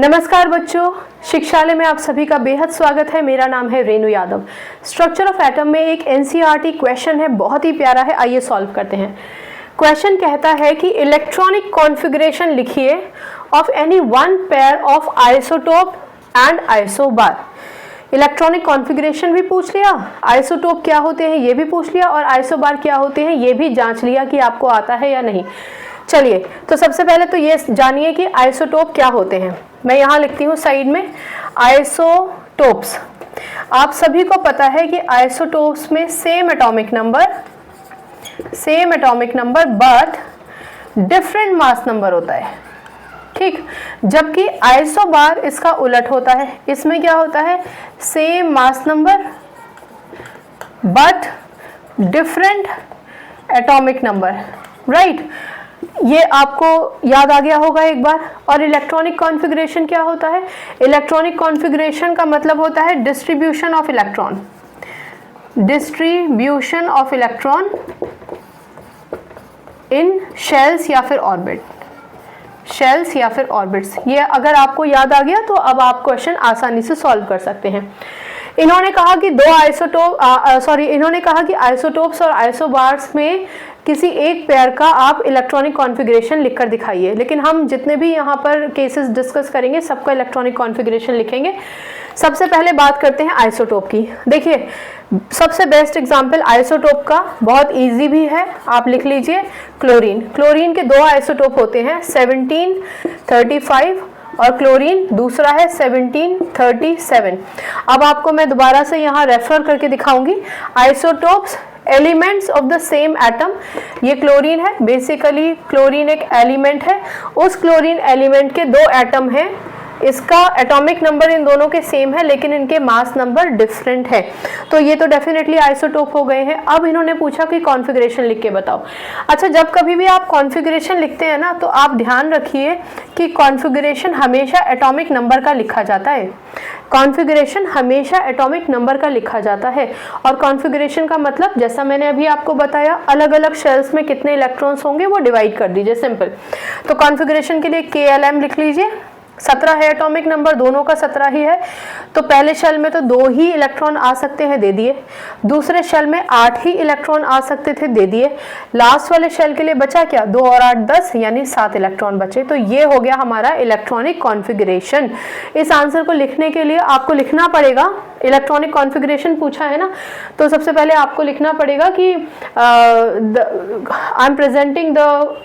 नमस्कार बच्चों, शिक्षालय में आप सभी का बेहद स्वागत है। मेरा नाम है Renu Yadav. Structure of atom में एक एनसीईआरटी क्वेश्चन है, बहुत ही प्यारा है। आइए सॉल्व करते हैं। क्वेश्चन कहता है कि इलेक्ट्रॉनिक कॉन्फ़िगरेशन लिखिए of any one pair of isotope and isobar. Electronic configuration भी पूछ लिया, आइसोटोप क्या होते हैं ये भी पूछ लिया, और आइसोबार क्या होते हैं ये भी जांच लिया कि आपको आता है या नहीं। चलिए, तो सबसे पहले तो ये जानिए कि आइसोटोप क्या होते हैं। मैं यहाँ लिखती हूँ साइड में आइसोटोप्स। आप सभी को पता है कि आइसोटोप्स में same atomic number but different mass number होता है, ठीक। जबकि आइसोबार इसका उलट होता है। इसमें क्या होता है, same mass number but different atomic number, right. ये आपको याद आ गया होगा एक बार। और इलेक्ट्रॉनिक कॉन्फ़िगरेशन क्या होता है? इलेक्ट्रॉनिक कॉन्फ़िगरेशन का मतलब होता है distribution of electron in shells या फिर ऑर्बिट्स। ये अगर आपको याद आ गया तो अब आप क्वेश्चन आसानी से सॉल्व कर सकते हैं। इन्होंने कहा कि आइसोटोप्स और आइसोबार्स में किसी एक पेयर का आप इलेक्ट्रॉनिक कॉन्फ़िगरेशन लिखकर दिखाइए। लेकिन हम जितने भी यहाँ पर केसेस डिस्कस करेंगे सबका इलेक्ट्रॉनिक कॉन्फ़िगरेशन लिखेंगे। सबसे पहले बात करते हैं आइसोटोप की। देखिए, सबसे बेस्ट एग्जांपल आइसोटोप का बहुत इजी भी है, आप लिख लीजिए क्लोरीन। क्लोरीन के दो आइसोटोप होते हैं, 1735 और क्लोरीन दूसरा है 1737। अब आपको मैं दोबारा से यहाँ रेफर करके दिखाऊंगी। Isotopes elements of the same atom, ये क्लोरीन है। बेसिकली क्लोरीन एक एलिमेंट है। उस क्लोरीन एलिमेंट के दो एटम हैं, इसका एटॉमिक नंबर इन दोनों के सेम है लेकिन इनके मास नंबर डिफरेंट है, तो ये तो डेफिनेटली आइसोटोप हो गए हैं। अब इन्होंने पूछा कि कॉन्फ़िगरेशन लिख के बताओ। अच्छा, जब कभी भी आप कॉन्फ़िगरेशन लिखते हैं ना, तो आप ध्यान रखिए कि कॉन्फ़िगरेशन हमेशा एटॉमिक नंबर का लिखा जाता है। कॉन्फ़िगरेशन हमेशा एटॉमिक नंबर का लिखा जाता है। और कॉन्फ़िगरेशन का मतलब, जैसा मैंने अभी आपको बताया, अलग अलग शेल्स में कितने इलेक्ट्रॉन्स होंगे वो डिवाइड कर दीजिए, सिंपल। तो कॉन्फ़िगरेशन के लिए KLM लिख लीजिए। 17 है एटॉमिक नंबर, दोनों का 17 ही है। तो पहले शेल में तो 2 ही इलेक्ट्रॉन आ सकते हैं, दे दिए। दूसरे शेल में 8 ही इलेक्ट्रॉन आ सकते थे, दे दिए। लास्ट वाले शेल के लिए बचा क्या, 2 और 8 10, यानी 7 इलेक्ट्रॉन बचे। तो ये हो गया हमारा इलेक्ट्रॉनिक कॉन्फ़िगरेशन। इस आंसर को लिखने के लिए आपको लिखना पड़ेगा, इलेक्ट्रॉनिक कॉन्फ़िगरेशन पूछा है ना, तो सबसे पहले आपको लिखना पड़ेगा कि I am presenting the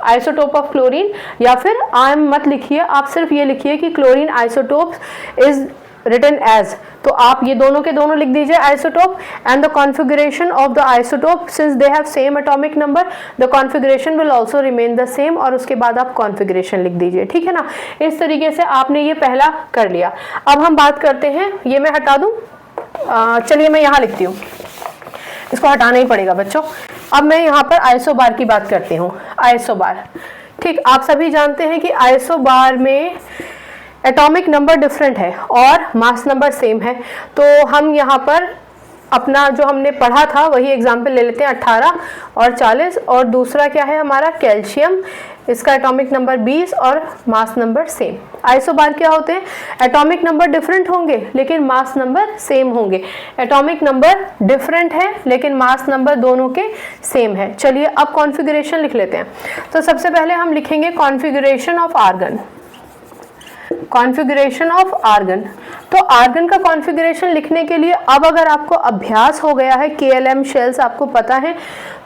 isotope of chlorine, या फिर आम मत लिखिए, आप सिर्फ ये लिखिए कि chlorine isotope is written as. तो आप ये दोनों के दोनों लिख दीजिए isotope, and the configuration of the isotope since they have same atomic number the configuration will also remain the same, और उसके बाद आप कॉन्फ़िगरेशन लिख दीजिए, ठीक है ना। इस तरीके से आपने ये पहला कर लिया। अब हम बात करते हैं, ये मैं हटा दूं, चलिए मैं यहाँ लिखती हूँ, इसको हटाना ही पड़ेगा बच्चों। अब मैं यहाँ पर आइसोबार की बात करती हूँ। आइसोबार, ठीक, आप सभी जानते हैं कि आइसोबार में एटॉमिक नंबर डिफरेंट है और मास नंबर सेम है। तो हम यहाँ पर अपना जो हमने पढ़ा था वही एग्जाम्पल ले लेते हैं, 18 और 40। और दूसरा क्या है हमारा, कैल्शियम, इसका एटॉमिक नंबर 20 और मास नंबर सेम। आइसोबार क्या होते हैं, एटॉमिक नंबर डिफरेंट होंगे लेकिन मास नंबर सेम होंगे। एटॉमिक नंबर डिफरेंट है लेकिन मास नंबर दोनों के सेम है। चलिए अब कॉन्फ़िगरेशन लिख लेते हैं। तो सबसे पहले हम लिखेंगे configuration of argon. Configuration of argon, तो आर्गन का कॉन्फ़िगरेशन लिखने के लिए अब अगर आपको अभ्यास हो गया है, KLM शेल्स आपको पता है,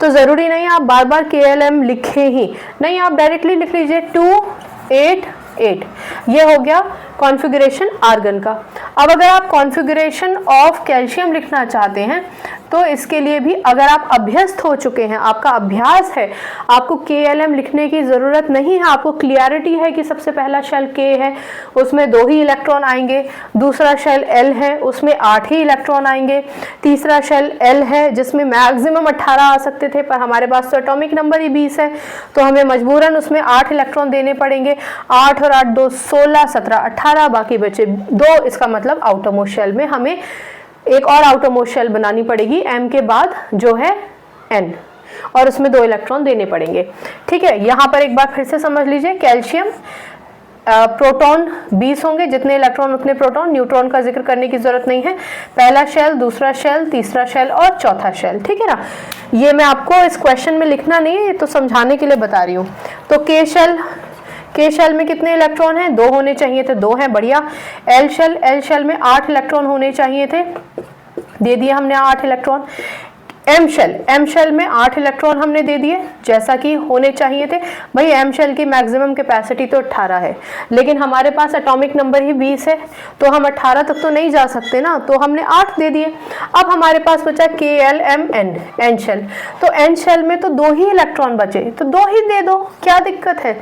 तो ज़रूरी नहीं आप बार बार KLM लिखें ही नहीं, आप डायरेक्टली लिख लीजिए 288। ये हो गया कॉन्फ़िगरेशन आर्गन का। अब अगर आप कॉन्फ़िगरेशन ऑफ कैल्शियम लिखना चाहते हैं तो इसके लिए भी अगर आप अभ्यस्त हो चुके हैं, आपका अभ्यास है, आपको KLM लिखने की ज़रूरत नहीं है। आपको क्लियरिटी है कि सबसे पहला शेल K है, उसमें 2 ही इलेक्ट्रॉन आएंगे। दूसरा शेल L है, उसमें 8 ही इलेक्ट्रॉन आएंगे। तीसरा शेल L है जिसमें मैक्सिमम 18 आ सकते थे, पर हमारे पास तो एटॉमिक नंबर ही 20 है, तो हमें मजबूरन उसमें 8 इलेक्ट्रॉन देने पड़ेंगे। 8 और 8 2 16, 17 18, बाकी बचे 2। इसका मतलब आउटरमोस्ट शेल में हमें एक और आउटरमोस्ट शेल बनानी पड़ेगी M के बाद, जो है N, और उसमें 2 इलेक्ट्रॉन देने पड़ेंगे। ठीक है, यहाँ पर एक बार फिर से समझ लीजिए, कैल्शियम प्रोटॉन 20 होंगे, जितने इलेक्ट्रॉन उतने प्रोटॉन, न्यूट्रॉन का जिक्र करने की जरूरत नहीं है। पहला शेल, दूसरा शेल, तीसरा शेल और चौथा शेल, ठीक है ना। ये मैं आपको इस क्वेश्चन में लिखना नहीं है, ये तो समझाने के लिए बता रही हूँ। तो के शेल में कितने इलेक्ट्रॉन हैं? 2 होने चाहिए थे, 2 हैं, बढ़िया। एल शेल में 8 इलेक्ट्रॉन होने चाहिए थे, दे दिए हमने 8 इलेक्ट्रॉन। एम शेल में 8 इलेक्ट्रॉन हमने दे दिए जैसा कि होने चाहिए थे। भाई एम शेल की मैक्सिमम कैपेसिटी तो 18 है, लेकिन हमारे पास एटॉमिक नंबर ही 20 है, तो हम 18 तक तो नहीं जा सकते ना, तो हमने 8 दे दिए। अब हमारे पास बचा के L M N, N shell. तो एन शेल में तो 2 ही इलेक्ट्रॉन बचे, तो 2 ही दे दो, क्या दिक्कत है?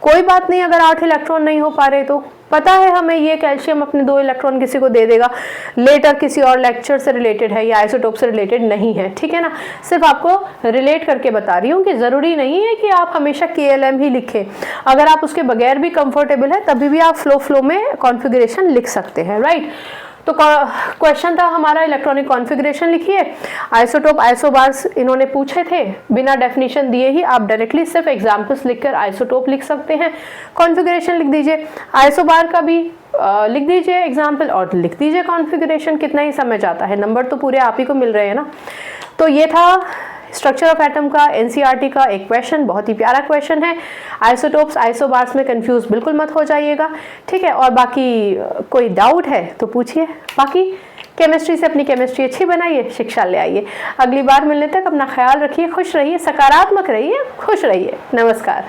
कोई बात नहीं अगर 8 इलेक्ट्रॉन नहीं हो पा रहे तो। पता है हमें ये कैल्शियम अपने 2 इलेक्ट्रॉन किसी को दे देगा, लेटर किसी और लेक्चर से रिलेटेड है या आइसोटोप से रिलेटेड नहीं है, ठीक है ना। सिर्फ आपको रिलेट करके बता रही हूँ कि जरूरी नहीं है कि आप हमेशा KLM ही लिखें। अगर आप उसके बगैर भी कंफर्टेबल है तभी भी आप फ्लो में कॉन्फ़िगरेशन लिख सकते हैं, राइट। तो क्वेश्चन था हमारा इलेक्ट्रॉनिक कॉन्फ़िगरेशन लिखिए। आइसोटोप आइसोबार्स इन्होंने पूछे थे, बिना डेफिनेशन दिए ही आप डायरेक्टली सिर्फ एग्जाम्पल्स लिखकर आइसोटोप लिख सकते हैं। कॉन्फ़िगरेशन लिख दीजिए, आइसोबार का भी लिख दीजिए एग्जाम्पल और लिख दीजिए कॉन्फ़िगरेशन, कितना ही समय जाता है, नंबर तो पूरे आप ही को मिल रहे हैं ना। तो ये था स्ट्रक्चर ऑफ एटम का NCERT का एक क्वेश्चन, बहुत ही प्यारा क्वेश्चन है। आइसोटोप्स आइसोबार्स में कंफ्यूज बिल्कुल मत हो जाइएगा, ठीक है। और बाकी कोई डाउट है तो पूछिए। बाकी केमिस्ट्री से अपनी केमिस्ट्री अच्छी बनाइए, शिक्षा ले आइए। अगली बार मिलने तक अपना ख्याल रखिए, खुश रहिए, सकारात्मक रहिए, खुश रहिए। नमस्कार।